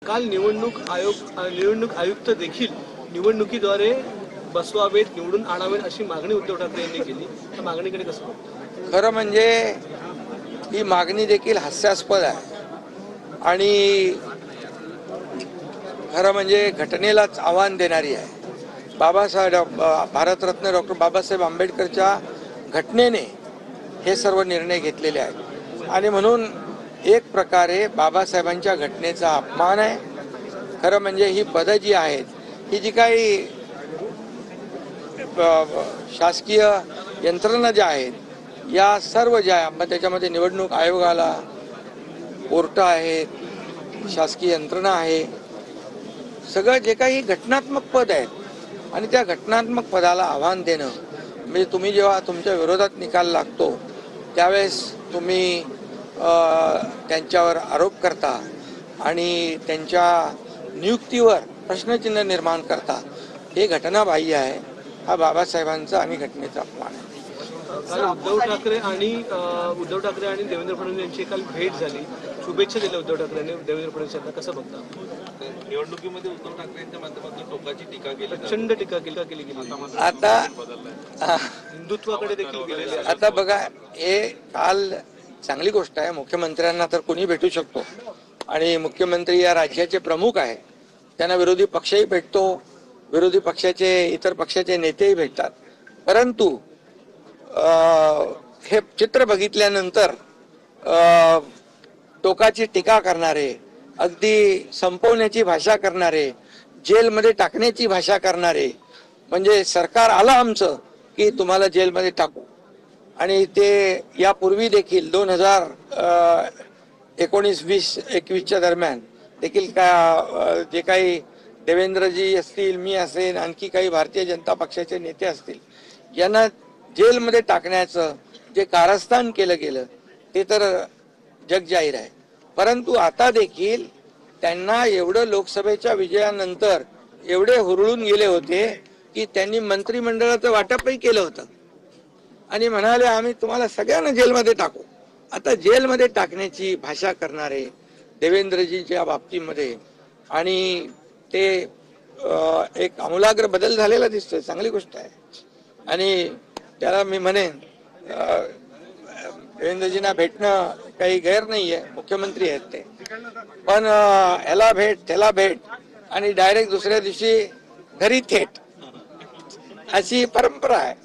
काल निवडणूक आयुक्त देखील निवडणुकीद्वारे बसवावेत, निवडून आणावेत अशी मागणी उद्धव ठाकरे यांनी केली. त्या मागणीकडे कसं बघता? खरं म्हणजे ही मागणी देखील हास्यास्पद आहे आणि खरं म्हणजे घटनेलाच आव्हान देणारी आहे. भारतरत्न डॉक्टर बाबासाहेब आंबेडकरच्या घटनेने हे सर्व निर्णय घेतलेले आहेत आणि म्हणून एक प्रकारे बाबासाहेबांच्या घटनेचा अपमान आहे. खरं म्हणजे ही पदं जी आहेत, ही जी काही शासकीय यंत्रणा ज्या आहेत, या सर्व ज्या मग त्याच्यामध्ये निवडणूक आयोगाला, कोर्ट आहेत, शासकीय यंत्रणा आहे, सगळं जे काही घटनात्मक पद आहेत आणि त्या घटनात्मक पदाला आव्हान देणं म्हणजे तुम्ही जेव्हा तुमच्या विरोधात निकाल लागतो त्यावेळेस तुम्ही त्यांच्यावर आरोप करता आणि त्यांच्या नियुक्तीवर प्रश्नचिन्ह निर्माण करता, हे घटनाबाह्य आहे. हा बाबासाहेबांचा आणि घटनेचा अपमान आहे. काल उद्धव ठाकरे आणि देवेंद्र फडणवीस यांची काल भेट झाली. शुभेच्छा दिल्या उद्धव ठाकरे यांनी देवेंद्र फडणवीस यांना. कसं बघता? निवडणुकीमध्ये उद्धव ठाकरे यांच्या माध्यमातून टोकाची टीका केली, प्रचंड टीका केली. आता हिंदुत्वाकडे देखील गेलेले. आता बघा, हे काल चांगली गोष्ट आहे. मुख्यमंत्र्यांना तर कोणी भेटू शकतो आणि मुख्यमंत्री या राज्याचे प्रमुख आहे. त्यांना विरोधी पक्षही भेटतो, विरोधी पक्षाचे इतर पक्षाचे नेतेही भेटतात. परंतु हे चित्र बघितल्यानंतर टोकाची टीका करणारे, अगदी संपवण्याची भाषा करणारे, जेलमध्ये टाकण्याची भाषा करणारे, म्हणजे सरकार आलं आमचं की तुम्हाला जेलमध्ये टाकू. आणि ते यापूर्वी देखील 2019-20-21च्या दरम्यान देखील जे काही देवेंद्रजी असतील, मी असेल, आणखी काही भारतीय जनता पक्षाचे नेते असतील, यांना जेलमध्ये टाकण्याचं जे कारस्थान केलं गेलं ते तर जगजाहीर आहे. परंतु आता देखील त्यांना एवढं लोकसभेच्या विजयानंतर एवढे हुरळून गेले होते की त्यांनी मंत्रिमंडळाचं वाटपही केलं होतं आणि म्हणाले आम्ही तुम्हाला सगळ्यांना जेलमध्ये टाकू. आता जेलमध्ये टाकण्याची भाषा करणारे देवेंद्रजींच्या बाबतीमध्ये, आणि ते एक आमूलाग्र बदल झालेला दिसतोय, चांगली गोष्ट आहे. आणि त्याला मी म्हणेन देवेंद्रजींना भेटणं काही गैर नाहीये, मुख्यमंत्री आहेत ते, पण ह्याला भेट त्याला भेट आणि डायरेक्ट दुसऱ्या दिवशी घरी थेट, अशी परंपरा आहे.